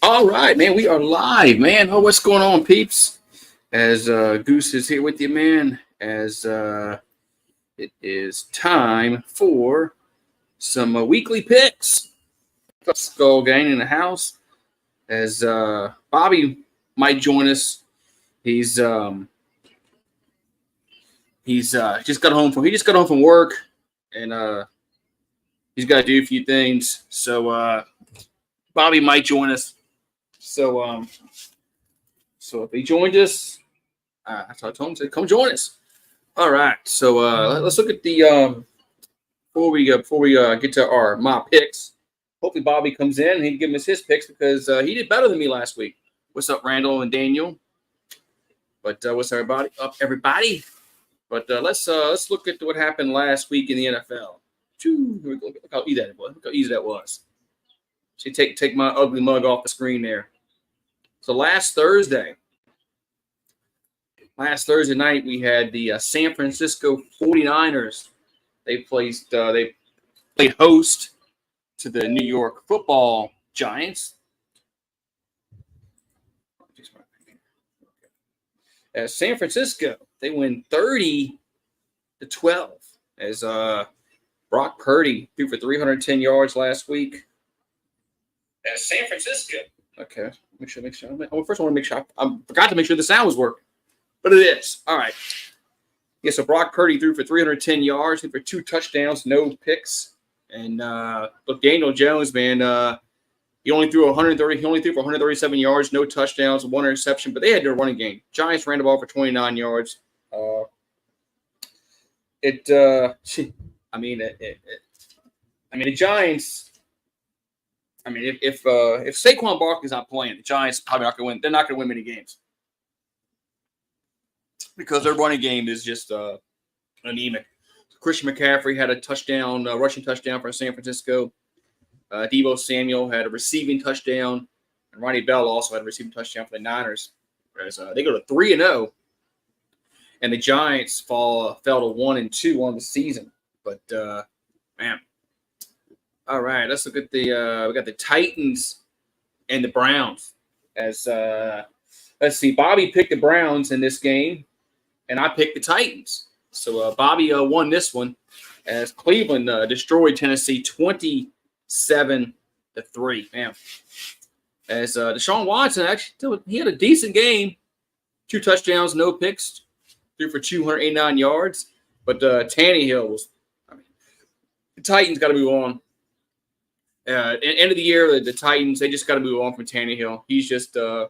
All right, man. We are live, man. Oh, what's going on, peeps? As Goose is here with you, man. As it is time for some weekly picks. Skull Gang in the house. As Bobby might join us. He's just got home from work, and he's got to do a few things. So Bobby might join us. So if he joined us, I told him to come join us. All right. So let's look at the before we get to our mock picks. Hopefully Bobby comes in and he can give us his picks because he did better than me last week. What's up, Randall and Daniel? But what's everybody up, everybody? But let's look at what happened last week in the NFL. Look how easy that was. Look how easy that was. So take my ugly mug off the screen there. So last Thursday night, we had the San Francisco 49ers. They played host to the New York Football Giants. As San Francisco, they win 30-12 as Brock Purdy threw for 310 yards last week. As San Francisco. Okay, make sure. First, I want to make sure. I forgot to make sure the sound was working, but it is. All right. Yeah, so Brock Purdy threw for 310 yards, threw for 2 touchdowns, no picks. And look, Daniel Jones, man, he only threw for 137 yards, no touchdowns, 1 interception. But they had their running game. Giants ran the ball for 29 yards. The Giants. I mean, if Saquon Barkley's not playing, the Giants probably not going to win. They're not going to win many games because their running game is just anemic. Christian McCaffrey had a touchdown, rushing touchdown for San Francisco. Deebo Samuel had a receiving touchdown, and Ronnie Bell also had a receiving touchdown for the Niners. Whereas they go to 3-0, and the Giants fell to 1-2 on the season. But man. All right, let's look at we got the Titans and the Browns. As let's see, Bobby picked the Browns in this game, and I picked the Titans. So Bobby won this one as Cleveland destroyed Tennessee 27-3. Man, as Deshaun Watson actually he had a decent game, 2 touchdowns, no picks, threw for 289 yards. But Tannehill was, the Titans got to move on. End of the year, the Titans, they just got to move on from Tannehill. He's just, they're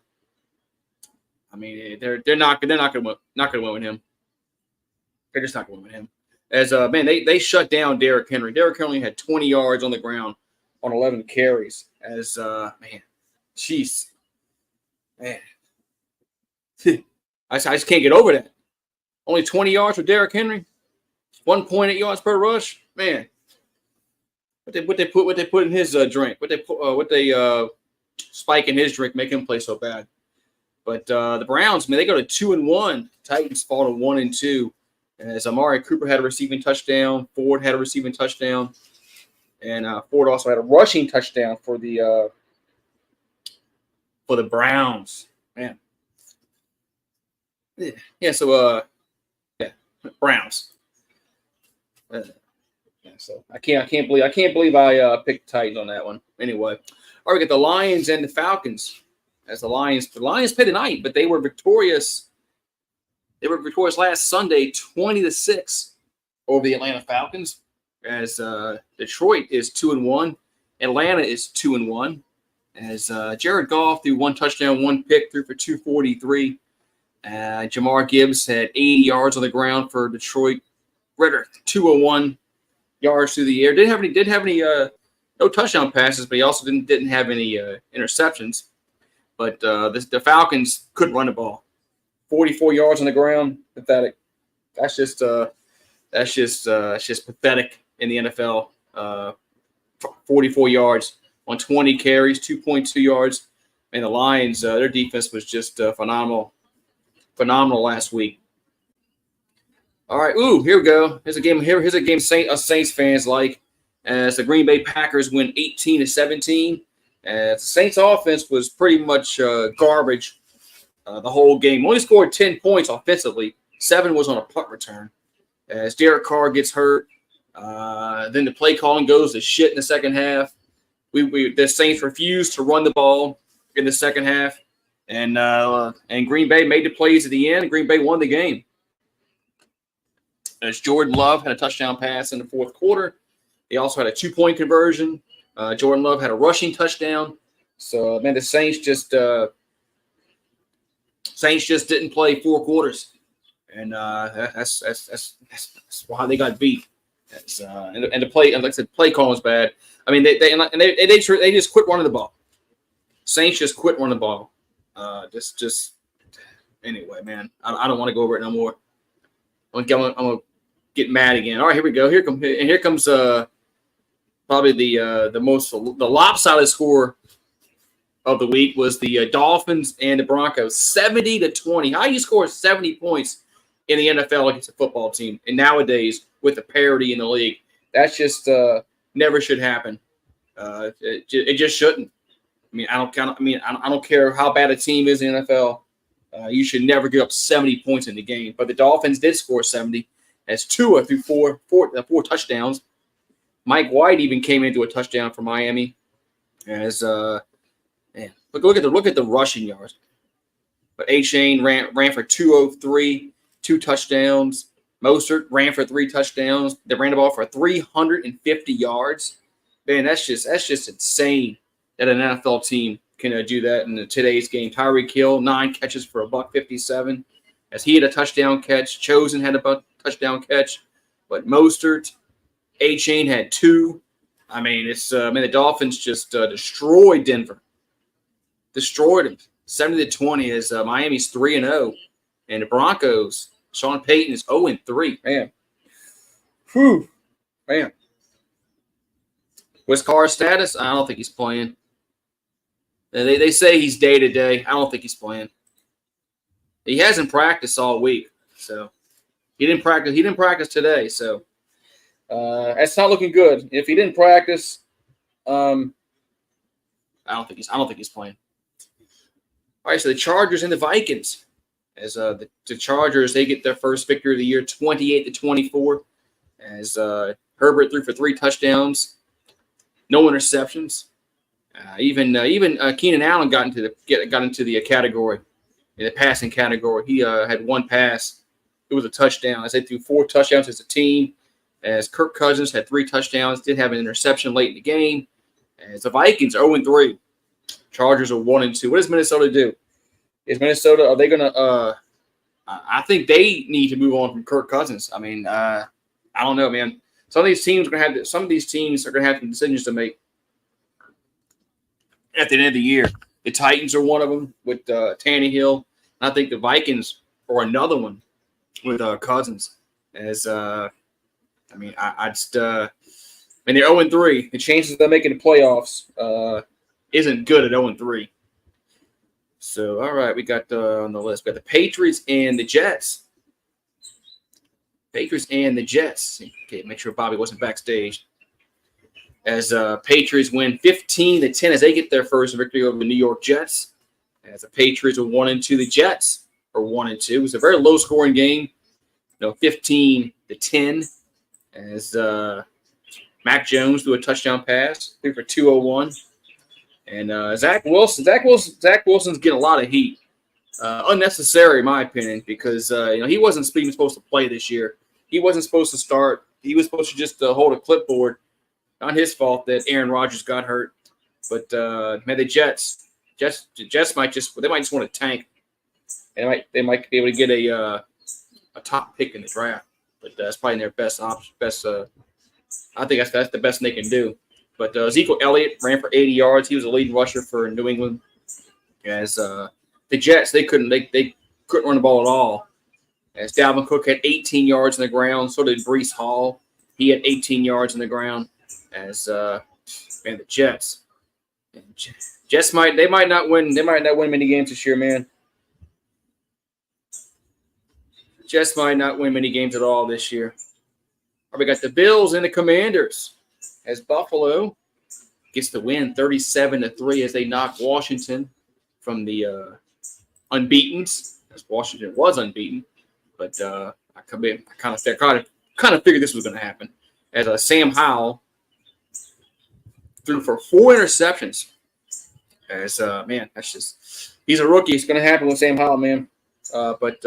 not going to win with him. They're just not going to win with him. As man, they shut down Derrick Henry. Derrick Henry had 20 yards on the ground on 11 carries. As man, jeez, man, I just can't get over that. Only 20 yards for Derrick Henry, 1.8 yards per rush, man. What they put in his drink? What they spike in his drink make him play so bad? But the Browns, man, they go to 2-1. Titans fall to 1-2. As Amari Cooper had a receiving touchdown, Ford had a receiving touchdown, and Ford also had a rushing touchdown for the Browns. Man, yeah. So Browns. So I can't believe I picked Titans on that one. Anyway, all right, we got the Lions and the Falcons. As the Lions played tonight, but they were victorious. They were victorious last Sunday, 20-6 over the Atlanta Falcons. As Detroit is 2-1, Atlanta is 2-1. As Jared Goff threw 1 touchdown, 1 pick, threw for 243. Jamar Gibbs had 80 yards on the ground for Detroit. Ritter 201 yards through the air. Did have any no touchdown passes, but he also didn't have any interceptions. But the Falcons couldn't run the ball. 44 yards on the ground, pathetic. That's just pathetic in the NFL. 44 yards on 20 carries, 2.2 yards. And the Lions, their defense was just phenomenal last week. All right, here we go. Here's a game us Saints fans like, as the Green Bay Packers win 18-17, The Saints offense was pretty much garbage the whole game. Only scored 10 points offensively. 7 was on a punt return. As Derek Carr gets hurt, then the play calling goes to shit in the second half. The Saints refused to run the ball in the second half, and Green Bay made the plays at the end. And Green Bay won the game. As Jordan Love had a touchdown pass in the fourth quarter, they also had a 2-point conversion. Jordan Love had a rushing touchdown. So man, the Saints just didn't play 4 quarters, and that's why they got beat. And the play, and like I said, play call was bad. I mean, they just quit running the ball. Saints just quit running the ball. Anyway, man, I don't want to go over it no more. I'm gonna get mad again. All right, here we go. Here comes probably the lopsided score of the week was the Dolphins and the Broncos, 70-20. How do you score 70 points in the NFL against a football team? And nowadays, with the parity in the league, that's just never should happen. It just shouldn't. I mean, I don't care how bad a team is in the NFL. You should never give up 70 points in the game. But the Dolphins did score 70 as Tua threw four touchdowns. Mike White even came into a touchdown for Miami. As man, look at the rushing yards. But A-Chain ran for 203, 2 touchdowns. Mostert ran for 3 touchdowns. They ran the ball for 350 yards. Man, that's just insane that an NFL team can do that in today's game. Tyreek Hill, 9 catches for $157. As he had a touchdown catch. Chosen had a touchdown catch. But Mostert, A-Chain had 2. I mean, the Dolphins just destroyed Denver. Destroyed them. 70-20 as Miami's 3-0. And the Broncos, Sean Payton is 0-3. Man. Whew. Man. What's Carr's status? I don't think he's playing. They say he's day-to-day. I don't think he's playing. He hasn't practiced all week. So he didn't practice. He didn't practice today. So that's not looking good. If he didn't practice, I don't think he's playing. All right, so the Chargers and the Vikings. As the Chargers, they get their first victory of the year, 28-24. As Herbert threw for 3 touchdowns, no interceptions. Even Keenan Allen got into the category, in the passing category. He had 1 pass. It was a touchdown. As they threw 4 touchdowns as a team. As Kirk Cousins had 3 touchdowns, did have an interception late in the game. As the Vikings are 0-3. Chargers are 1-2. What does Minnesota do? Are they going to I think they need to move on from Kirk Cousins. I mean, I don't know, man. Some of these teams are going to have some decisions to make at the end of the year. The Titans are one of them with Tannehill. And I think the Vikings are another one with Cousins. As they're 0-3. The chances of them making the playoffs isn't good at 0-3. So, all right, we got on the list. We got the Patriots and the Jets. Okay, make sure Bobby wasn't backstage. As Patriots win 15-10 as they get their first victory over the New York Jets. As the Patriots are 1-2, the Jets are 1-2. It was a very low-scoring game, 15-10. As Mac Jones threw a touchdown pass, threw for 201. And Zach Wilson's getting a lot of heat. Unnecessary, in my opinion, because he wasn't even supposed to play this year. He wasn't supposed to start. He was supposed to just hold a clipboard. Not his fault that Aaron Rodgers got hurt. But man, the Jets might just want to tank. And they might be able to get a top pick in the draft. But that's probably their best option. I think that's the best they can do. But Ezekiel Elliott ran for 80 yards. He was a lead rusher for New England. As the Jets, they couldn't run the ball at all. As Dalvin Cook had 18 yards on the ground, so did Breece Hall. He had 18 yards on the ground. As the Jets might not win. They might not win many games this year, man. Jets might not win many games at all this year. We got the Bills and the Commanders. As Buffalo gets the win 37-3 as they knock Washington from the unbeatens, as Washington was unbeaten. But I kind of figured this was going to happen, as Sam Howell threw for 4 interceptions. As man, that's just he's a rookie. It's going to happen with Sam Howell, man. But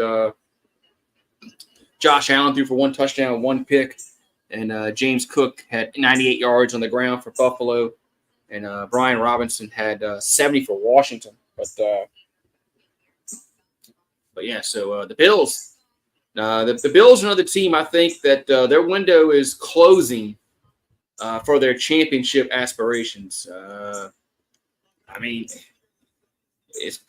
Josh Allen threw for 1 touchdown, 1 pick, and James Cook had 98 yards on the ground for Buffalo, and Brian Robinson had 70 for Washington. But yeah, so the Bills. The Bills are another team, I think, that their window is closing for their championship aspirations. I mean, it's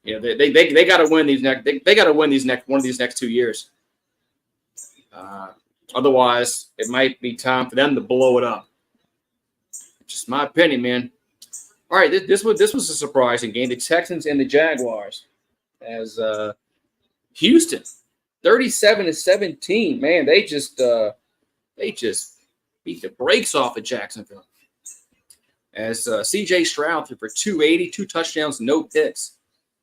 they got to win these next. They got to win one of these next 2 years. Otherwise, it might be time for them to blow it up. Just my opinion, man. All right, this was a surprising game. The Texans and the Jaguars, as Houston, 37-17. Man, they just beat the brakes off of Jacksonville. As C.J. Stroud threw for 280, 2 touchdowns, no picks.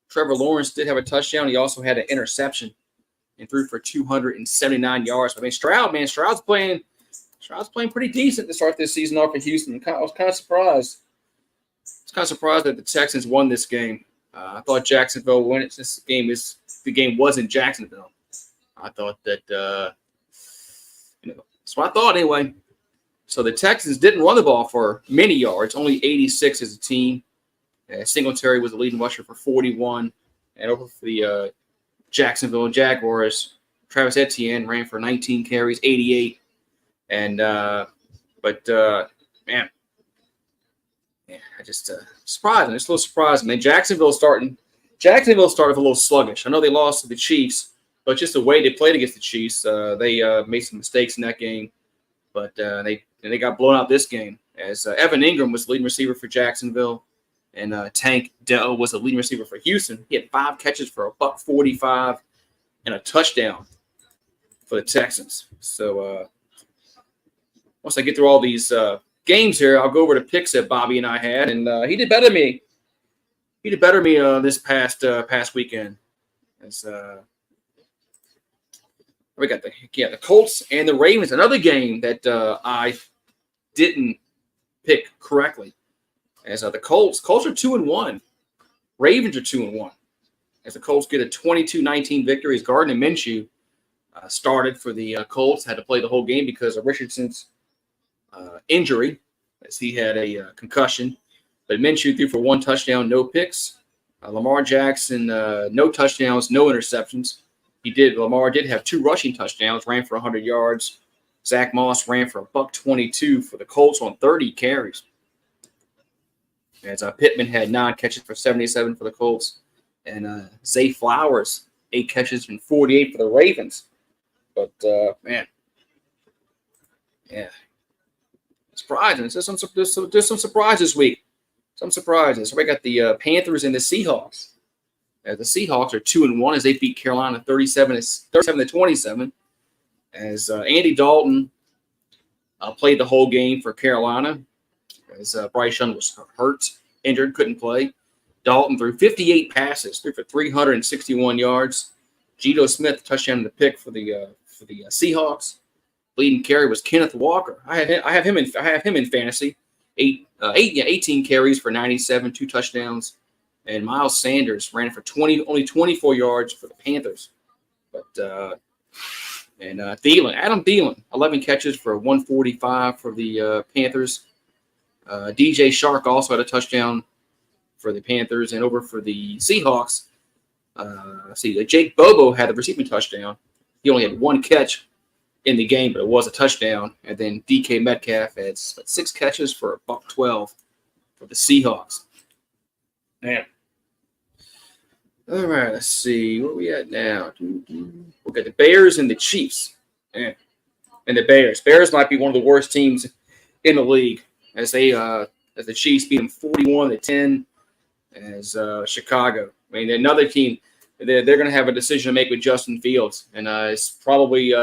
Trevor Lawrence did have a touchdown. He also had an interception and threw for 279 yards. I mean, Stroud's playing pretty decent to start this season off in Houston. I was kind of surprised. I was kind of surprised that the Texans won this game. I thought Jacksonville would win it since the game was in Jacksonville. I thought that that's what I thought anyway. So the Texans didn't run the ball for many yards, only 86 as a team. Singletary was the leading rusher for 41. And over for the Jacksonville Jaguars, Travis Etienne ran for 19 carries, 88. And man, I just surprising. It's a little surprising. Man, Jacksonville started a little sluggish. I know they lost to the Chiefs, but just the way they played against the Chiefs, they made some mistakes in that game. But they got blown out this game, as Evan Ingram was the leading receiver for Jacksonville, and Tank Dell was the leading receiver for Houston. He had 5 catches for $145 and a touchdown for the Texans. So once I get through all these games here, I'll go over to picks that Bobby and I had, and he did better than me. He did better than me this past weekend. As we got the Colts and the Ravens, another game that I didn't pick correctly. As the Colts are 2-1, Ravens are 2-1. As the Colts get a 22-19 victory, as Gardner Minshew started for the Colts, had to play the whole game because of Richardson's injury, as he had a concussion. But Minshew threw for 1 touchdown, no picks. Lamar Jackson, no touchdowns, no interceptions. Lamar did have 2 rushing touchdowns, ran for 100 yards. Zach Moss ran for $122 for the Colts on 30 carries. As Pittman had 9 catches for 77 for the Colts. And Zay Flowers, 8 catches and 48 for the Ravens. But, man, yeah. Surprising. There's some surprises this week. Some surprises. So we got the Panthers and the Seahawks. The Seahawks are 2-1 as they beat Carolina 37-27. As Andy Dalton played the whole game for Carolina, as Bryce Young was hurt, injured, couldn't play. Dalton threw 58 passes, threw for 361 yards. Geno Smith touchdown to pick for the Seahawks. Leading carry was Kenneth Walker. I have him in fantasy. 18 carries for 97, 2 touchdowns. And Miles Sanders ran for only 24 yards for the Panthers. But Adam Thielen, 11 catches for 145 for the Panthers. DJ Shark also had a touchdown for the Panthers. And over for the Seahawks, Jake Bobo had the receiving touchdown. He only had 1 catch in the game, but it was a touchdown. And then DK Metcalf had 6 catches for $112 for the Seahawks. Man. All right, let's see. Where are we at now? We've got the Bears and the Chiefs. Man. And the Bears. Bears might be one of the worst teams in the league, as the Chiefs beat them 41-10 as Chicago. I mean, another team, they're going to have a decision to make with Justin Fields, and it's probably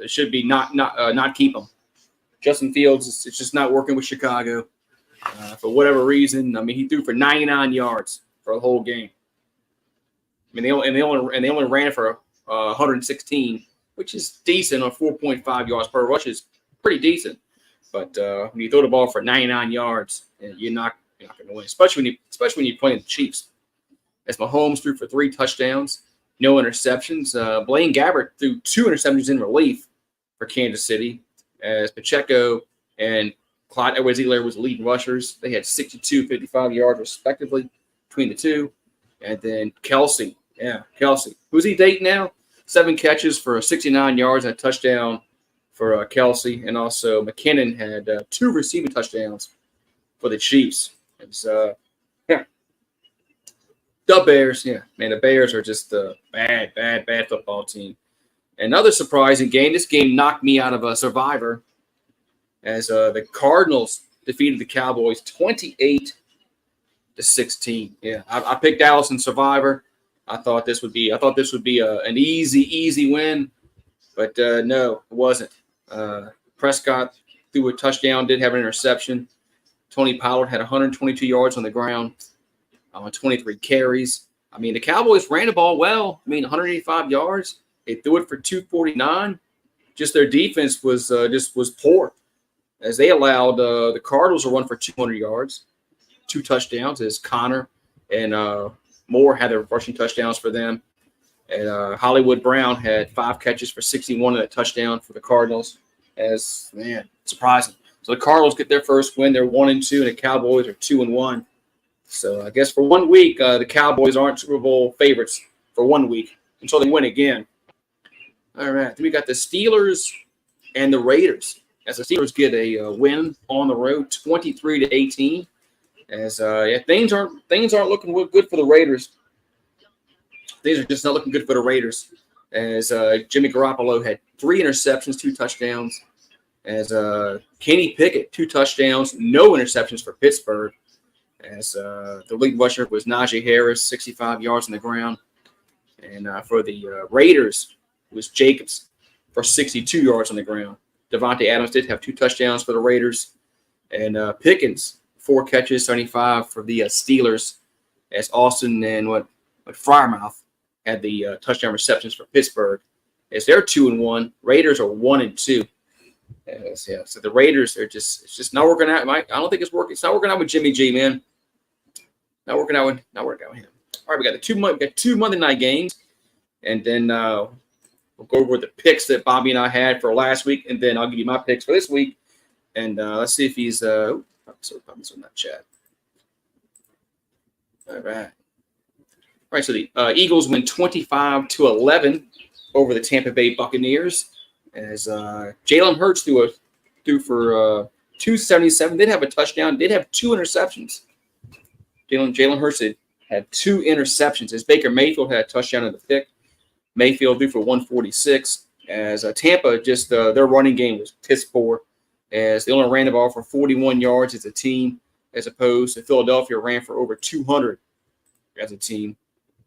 should be not keep him. Justin Fields, it's just not working with Chicago. For whatever reason, I mean, he threw for 99 yards for the whole game. I mean, they only ran for 116, which is decent on 4.5 yards per rush is pretty decent. But when you throw the ball for 99 yards, you're not going to win, especially when you're playing the Chiefs. As Mahomes threw for 3 touchdowns, no interceptions. Blaine Gabbert threw 2 interceptions in relief for Kansas City, as Pacheco and Clyde Edwards-Helaire was leading rushers. They had 62, 55 yards respectively between the two. And then Kelsey. Yeah, Kelsey. Who's he dating now? 7 catches for 69 yards and a touchdown for Kelsey. And also McKinnon had 2 receiving touchdowns for the Chiefs. It's, yeah. The Bears, yeah. Man, the Bears are just a bad football team. Another surprising game. This game knocked me out of a Survivor as the Cardinals defeated the Cowboys 28-16. Yeah, I picked Dallas in Survivor. I thought this would be an easy win, but no, it wasn't. Prescott threw a touchdown, did have an interception. Tony Pollard had 122 yards on the ground on 23 carries. I mean, the Cowboys ran the ball well. I mean, 185 yards. They threw it for 249. Just their defense was poor, as they allowed the Cardinals to run for 200 yards, 2 touchdowns, as Connor and Moore had their rushing touchdowns for them. And Hollywood Brown had 5 catches for 61 and a touchdown for the Cardinals. As, man, surprising. So the Cardinals get their first win. They're 1-2, and the Cowboys are 2-1. So I guess for 1 week, the Cowboys aren't Super Bowl favorites for 1 week until they win again. All right, then we got the Steelers and the Raiders. As the Steelers get a win on the road, 23-18. As things aren't looking good for the Raiders. Things are just not looking good for the Raiders. As Jimmy Garoppolo had 3 interceptions, 2 touchdowns. As Kenny Pickett, 2 touchdowns, no interceptions for Pittsburgh. As the lead rusher was Najee Harris, 65 yards on the ground. And for the Raiders, it was Jacobs for 62 yards on the ground. Devontae Adams did have 2 touchdowns for the Raiders. And Pickens, 4 catches, 75 for the Steelers. As Austin and Freiermuth had the touchdown receptions for Pittsburgh. As they're 2-1, Raiders are 1-2. Yeah, so the Raiders are it's just not working out. I don't think it's working. It's not working out with Jimmy G, man. Not working out with him. All right, we got 2 Monday night games, and then we'll go over the picks that Bobby and I had for last week, and then I'll give you my picks for this week. And let's see if he's Bobby's on that chat. All right. All right, so the Eagles win 25-11 over the Tampa Bay Buccaneers. As Jalen Hurts threw for 277. Did have a touchdown. Did have 2 interceptions. Jalen Hurts had 2 interceptions. As Baker Mayfield had a touchdown in the pick. Mayfield threw for 146. As Tampa, just their running game was piss poor. As they only ran the ball for 41 yards as a team, as opposed to Philadelphia ran for over 200 as a team.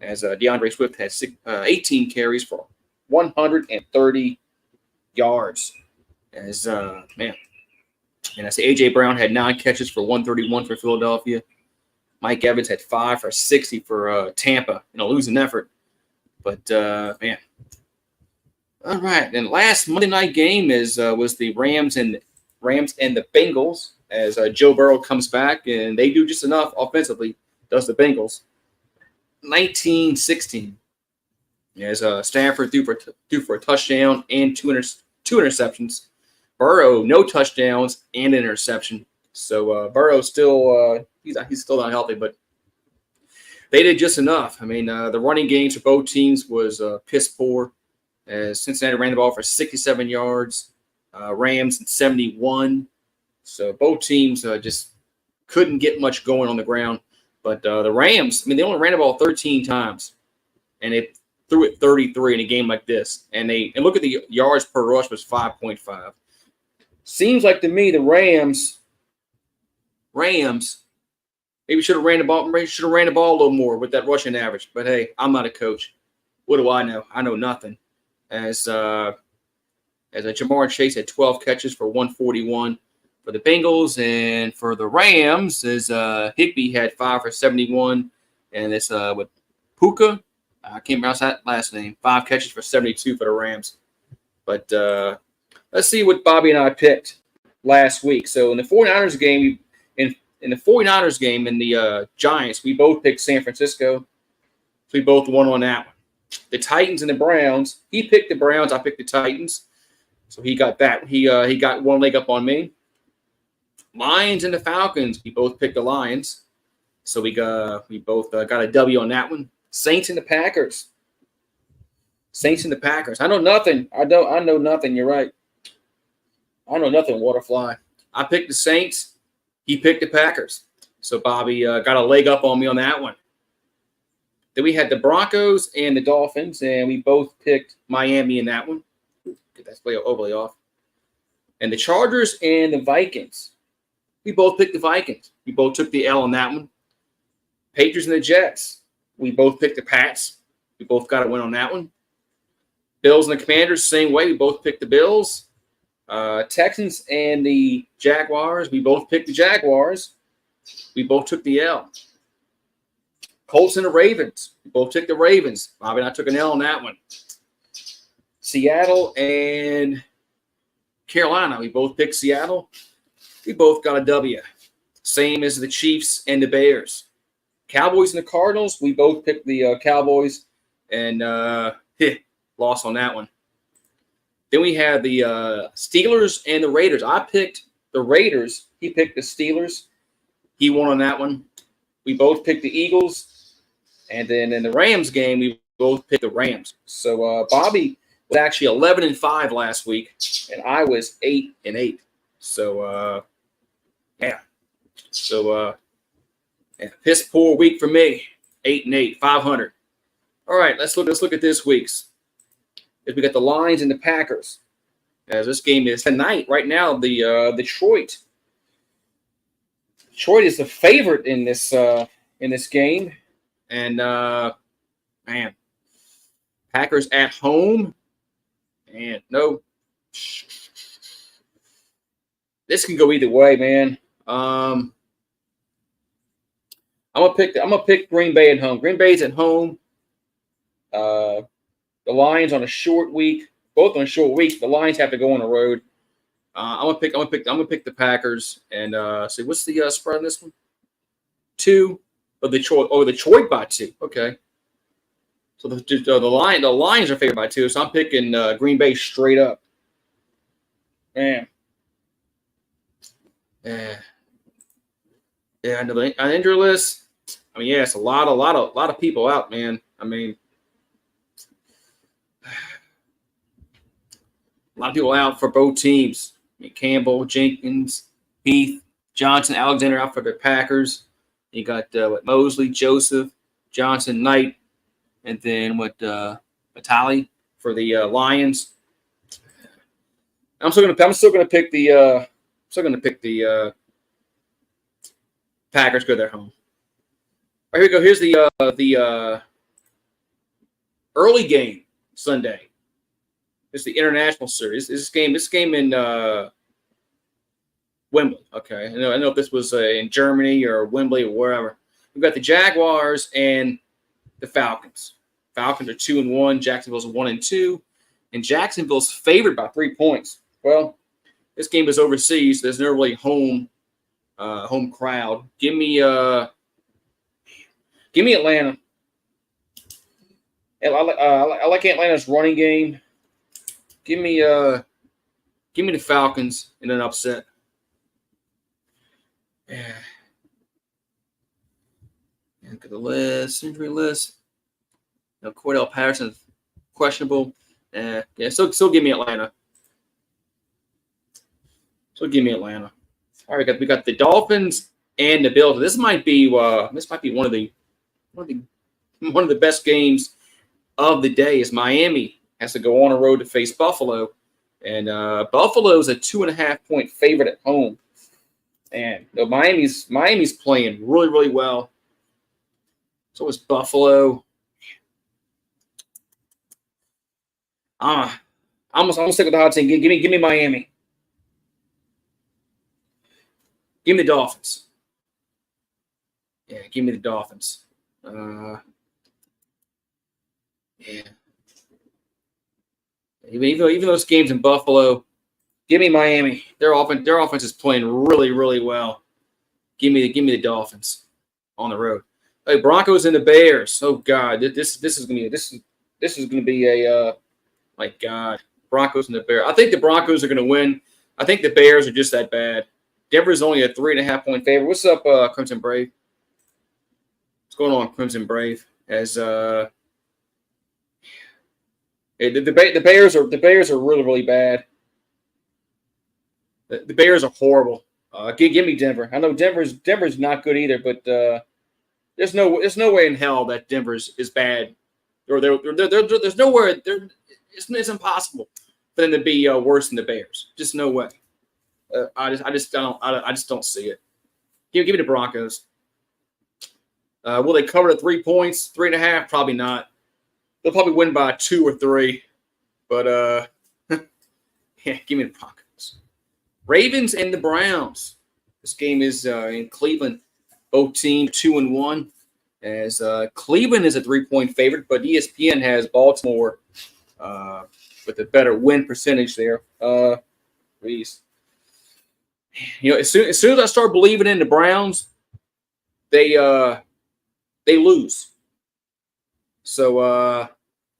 As DeAndre Swift had 18 carries for 130 yards. As man, and I say A.J. Brown had 9 catches for 131 for Philadelphia. Mike Evans had 5 for 60 for Tampa in a losing effort. But man, all right. Then last Monday night game was the Rams and the Bengals. As Joe Burrow comes back, and they do just enough offensively. Does the Bengals 19-16. As Stafford threw for a touchdown and 2 interceptions. Burrow, no touchdowns and an interception. So Burrow still he's still not healthy, but they did just enough. I mean, the running games for both teams was piss poor. As Cincinnati ran the ball for 67 yards, Rams 71. So both teams just couldn't get much going on the ground. But the Rams, I mean, they only ran the ball 13 times, and they threw it 33 in a game like this. And look at the yards per rush was 5.5. Seems like to me the Rams maybe should have ran the ball. Maybe should have ran the ball a little more with that rushing average. But hey, I'm not a coach. What do I know? I know nothing. As Jamar Chase had 12 catches for 141. for the Bengals. And for the Rams, is Higby had 5 for 71. And it's with Puka. I can't pronounce that last name. 5 catches for 72 for the Rams. But let's see what Bobby and I picked last week. So in the 49ers game, in the 49ers game and the Giants, we both picked San Francisco. So we both won on that one. The Titans and the Browns, he picked the Browns, I picked the Titans. So he got that. He got one leg up on me. Lions and the Falcons, we both picked the Lions. So we both got a W on that one. Saints and the Packers. Saints and the Packers. I know nothing. I know nothing. You're right. I know nothing, Waterfly. I picked the Saints. He picked the Packers. So Bobby got a leg up on me on that one. Then we had the Broncos and the Dolphins, and we both picked Miami in that one. Get that play overly off. And the Chargers and the Vikings. We both picked the Vikings. We both took the L on that one. Patriots and the Jets. We both picked the Pats. We both got a win on that one. Bills and the Commanders, same way. We both picked the Bills. Texans and the Jaguars. We both picked the Jaguars. We both took the L. Colts and the Ravens. We both took the Ravens. Bobby and I took an L on that one. Seattle and Carolina. We both picked Seattle. We both got a W. Same as the Chiefs and the Bears. Cowboys and the Cardinals. We both picked the Cowboys and lost on that one. Then we had the Steelers and the Raiders. I picked the Raiders. He picked the Steelers. He won on that one. We both picked the Eagles. And then in the Rams game, we both picked the Rams. So Bobby was actually 11-5 last week, and I was 8-8. So yeah. So piss poor week for me. 8-8, 500. All right, let's look at this week's. We got the Lions and the Packers. As this game is tonight, right now, the Detroit is the favorite in this game. And, man, Packers at home. And no, this can go either way, man. I'm gonna pick Green Bay at home. Green Bay's at home. The Lions on a short week. Both on short weeks. The Lions have to go on the road. I'm gonna pick the Packers and see what's the spread on this one. 2. Detroit. Oh, Detroit by 2. Okay. So the Lions are favored by 2. So I'm picking Green Bay straight up. Man. Yeah. I know the injury list. I mean, yeah, it's a lot of people out, man. I mean, a lot of people out for both teams. I mean, Campbell, Jenkins, Heath, Johnson, Alexander out for the Packers. You got Mosley, Joseph, Johnson, Knight, and then Vitale for the Lions. I'm still gonna pick the Packers go their home. All right, here we go. Here's the early game Sunday. It's the international series. This game in Wembley. Okay, I know if this was in Germany or Wembley or wherever. We've got the Jaguars and the Falcons. Falcons are 2-1. Jacksonville's 1-2, and Jacksonville's favored by 3 points. Well, this game is overseas. So there's no really home crowd. Give me Atlanta. I like Atlanta's running game. Give me the Falcons in an upset. Yeah. Look at the list, injury list. Cordell Patterson questionable. Yeah. Still give me Atlanta. All right, we got the Dolphins and the Bills. This might be one of the best games of the day. Is Miami has to go on the road to face Buffalo, and Buffalo's a 2.5-point favorite at home. And Miami's playing really, really well. So is Buffalo. I'm gonna stick with the hot team. Give me Miami. Give me the Dolphins. Yeah, give me the Dolphins. Yeah. Even though this game's in Buffalo, give me Miami. Their offense is playing really, really well. Give me the Dolphins on the road. Hey, Broncos and the Bears. Oh God, this is gonna be a my God, Broncos and the Bears. I think the Broncos are gonna win. I think the Bears are just that bad. Denver's only a 3.5-point favorite. What's up, Crimson Brave? What's going on, Crimson Brave? As the Bears are really, really bad. The Bears are horrible. Give me Denver. I know Denver's not good either, but there's no way in hell that Denver's is bad. There's nowhere. It's impossible for them to be worse than the Bears. Just no way. I just don't see it. Give me the Broncos. Will they cover the 3 points? 3.5? Probably not. They'll probably win by 2 or 3. But yeah, give me the Broncos. Ravens and the Browns. This game is in Cleveland. Both teams 2-1. As Cleveland is a 3-point favorite, but ESPN has Baltimore with a better win percentage there. Please. As soon as I start believing in the Browns, they lose. So I'm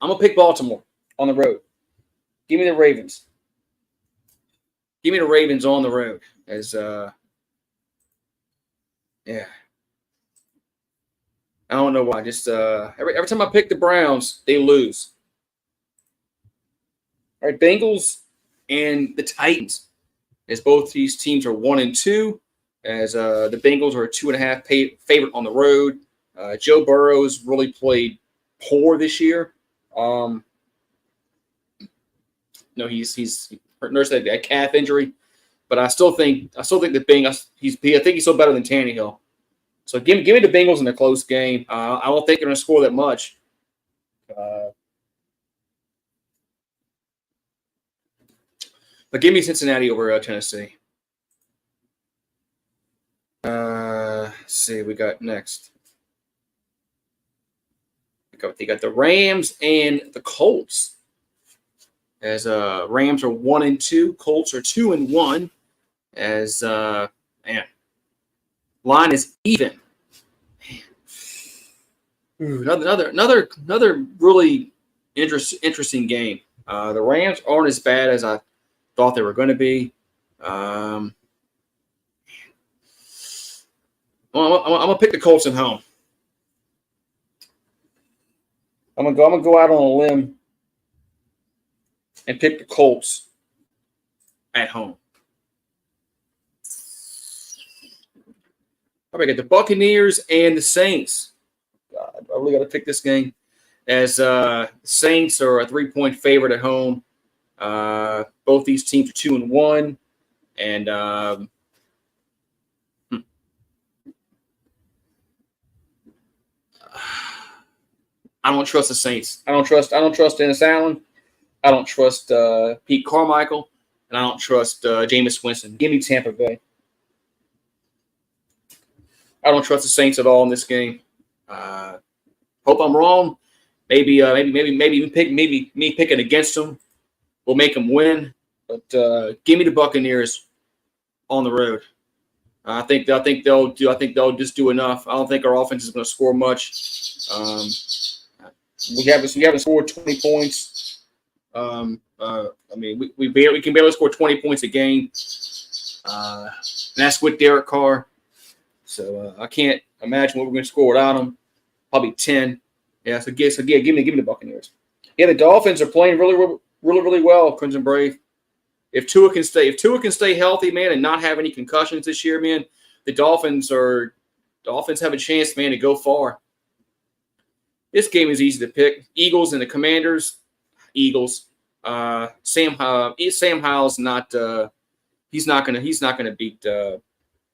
gonna pick Baltimore on the road. Give me the Ravens. Give me the Ravens on the road. As yeah. I don't know why. Just every time I pick the Browns, they lose. All right, Bengals and the Titans. As both these teams are 1-2, as the Bengals are a 2.5 favorite on the road. Joe Burrow's really played poor this year. He's nursed a calf injury, but I still think the Bengals. I think he's still better than Tannehill. So give me the Bengals in a close game. I don't think they're going to score that much. But give me Cincinnati over Tennessee. Let's see, we got next. They got the Rams and the Colts. As Rams are 1-2, Colts are 2-1. As line is even. Another really interesting game. The Rams aren't as bad as I thought they were going to be. I'm gonna pick the Colts at home. I'm gonna go out on a limb and pick the Colts at home. All right, got the Buccaneers and the Saints. God, I really got to pick this game. As Saints are a 3-point favorite at home. Both these teams are 2-1, and I don't trust the Saints. I don't trust Dennis Allen. I don't trust Pete Carmichael, and I don't trust Jameis Winston. Give me Tampa Bay. I don't trust the Saints at all in this game. Hope I'm wrong. Maybe me picking against them will make them win. But give me the Buccaneers on the road. I think they'll just do enough. I don't think our offense is going to score much. We haven't scored 20 points. We can barely score 20 points a game. And that's with Derek Carr. So I can't imagine what we're going to score without him. Probably 10. Yeah. So give me the Buccaneers. Yeah, the Dolphins are playing really well. Crimson Brave. If Tua can stay healthy, man, and not have any concussions this year, man, the Dolphins have a chance, man, to go far. This game is easy to pick. Eagles and the Commanders. Eagles. Sam Howell's not. He's not gonna beat.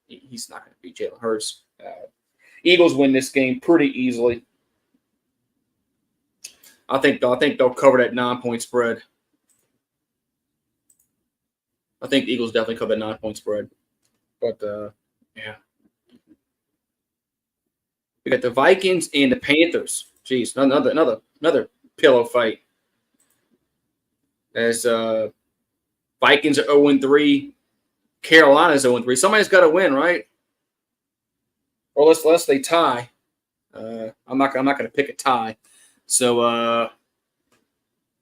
He's not gonna beat Jalen Hurts. Eagles win this game pretty easily. I think they'll cover that 9-point spread. I think the Eagles definitely cover that 9-point spread. But We got the Vikings and the Panthers. Jeez, another pillow fight. As Vikings are 0-3, Carolina's 0-3. Somebody's got to win, right? Or unless they tie. I'm not going to pick a tie. So,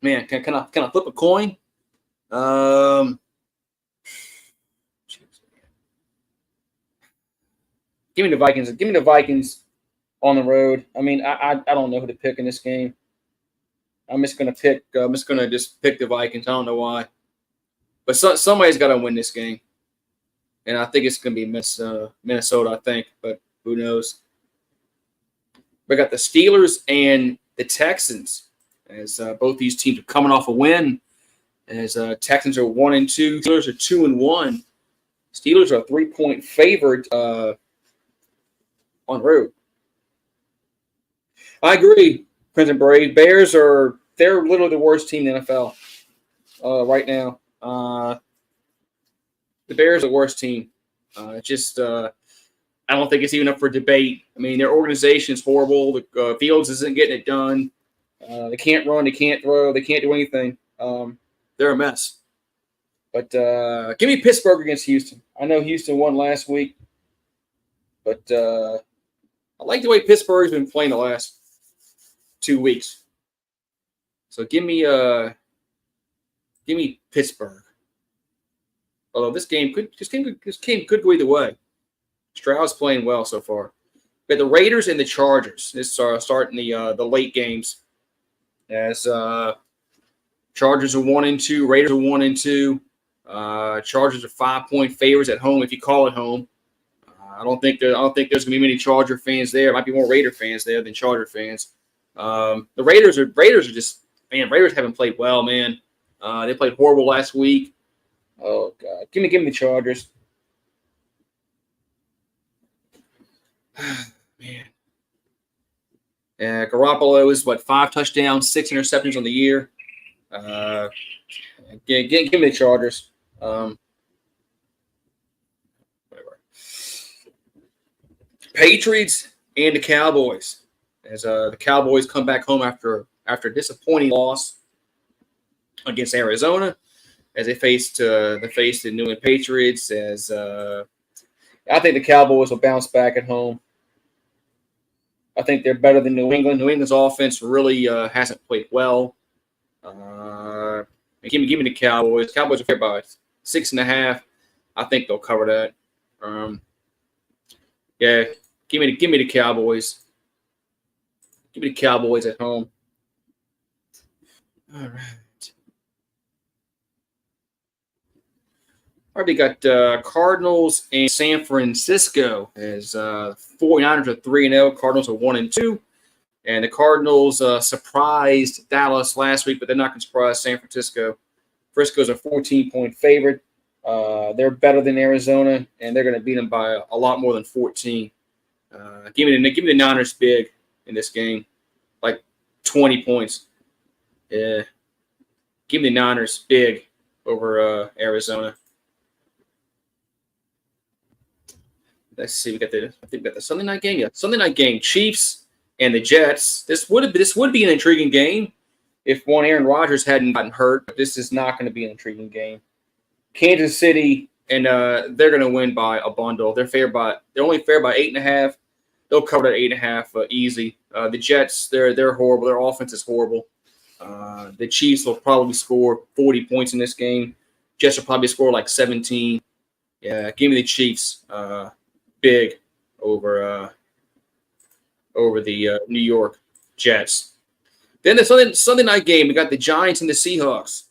man, can I flip a coin? Give me the Vikings. Give me the Vikings on the road. I mean, I don't know who to pick in this game. I'm just gonna pick. I'm just gonna pick the Vikings. I don't know why, but somebody's got to win this game, and I think it's gonna be Minnesota. I think, but who knows? We got the Steelers and the Texans, as both these teams are coming off a win. As Texans are 1-2, Steelers are 2-1. Steelers are a 3-point favorite on the road. I agree, Crimson Brave. Bears they're literally the worst team in the NFL right now. The Bears are the worst team. I don't think it's even up for debate. I mean, their organization is horrible. The Fields isn't getting it done. They can't run. They can't throw. They can't do anything. They're a mess. But give me Pittsburgh against Houston. I know Houston won last week, but I like the way Pittsburgh's been playing the last 2 weeks. So give me Pittsburgh. Although this game could go either way. Stroud's playing well so far. We got the Raiders and the Chargers. This are starting the late games. As Chargers are 1-2, Raiders are 1-2. Chargers are 5-point favorites at home if you call it home. I don't think there's gonna be many Charger fans there. It might be more Raider fans there than Charger fans. The Raiders are just, man. Raiders haven't played well, man. They played horrible last week. Oh God, give me the Chargers. Man. Garoppolo is 5 touchdowns, 6 interceptions on the year. Give me the Chargers. Whatever. Patriots and the Cowboys. As the Cowboys come back home after a disappointing loss against Arizona, as they faced the New England Patriots. As I think the Cowboys will bounce back at home. I think they're better than New England. New England's offense really hasn't played well. Give me the Cowboys. Cowboys are favored by 6.5. I think they'll cover that. Yeah, give me the Cowboys. Give me the Cowboys at home. All right. All right, we got Cardinals and San Francisco. As 49ers are 3-0. Cardinals are 1-2. And the Cardinals surprised Dallas last week, but they're not going to surprise San Francisco. Frisco's a 14-point favorite. They're better than Arizona, and they're going to beat them by a lot more than 14. Give me the Niners big in this game, like 20 points. Yeah, give me the Niners big over Arizona. Let's see. I think we got the Sunday night game. Yeah, Sunday night game. Chiefs and the Jets. This would be an intriguing game if Aaron Rodgers hadn't gotten hurt. But this is not going to be an intriguing game. Kansas City, and they're going to win by a bundle. They're only fair by 8.5. They'll cover that 8.5 easy. The Jets, they're horrible. Their offense is horrible. The Chiefs will probably score 40 points in this game. Jets will probably score like 17. Yeah, give me the Chiefs big over the New York Jets. Then the Sunday night game, we got the Giants and the Seahawks.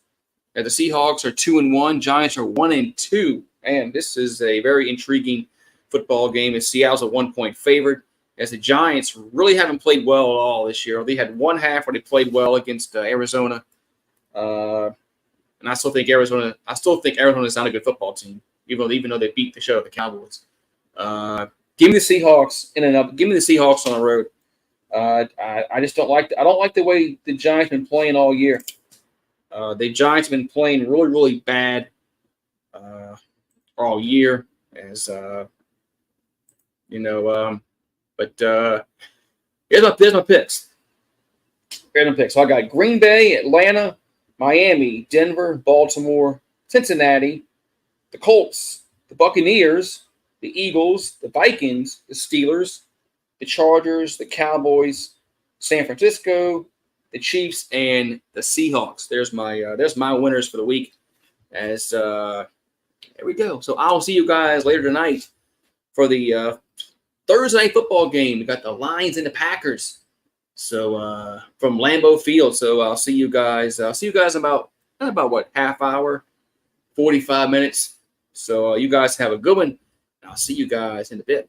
And the Seahawks are 2-1. Giants are 1-2. And this is a very intriguing football game. And Seattle's a 1-point favorite, as the Giants really haven't played well at all this year. They had one half where they played well against Arizona. And I still think Arizona is not a good football team, even though they beat the shit out of the Cowboys. Give me the Seahawks Give me the Seahawks on the road. I just don't like the way the Giants have been playing all year. The Giants have been playing really, really bad all year, as but Here's my picks. Here's my picks. So I got Green Bay, Atlanta, Miami, Denver, Baltimore, Cincinnati, the Colts, the Buccaneers, the Eagles, the Vikings, the Steelers, the Chargers, the Cowboys, San Francisco, the Chiefs, and the Seahawks. There's my winners for the week. As there we go. So I'll see you guys later tonight for the Thursday night football game. We got the Lions and the Packers. So from Lambeau Field. So I'll see you guys. I'll see you guys in about what, half hour, 45 minutes. So you guys have a good one. I'll see you guys in a bit.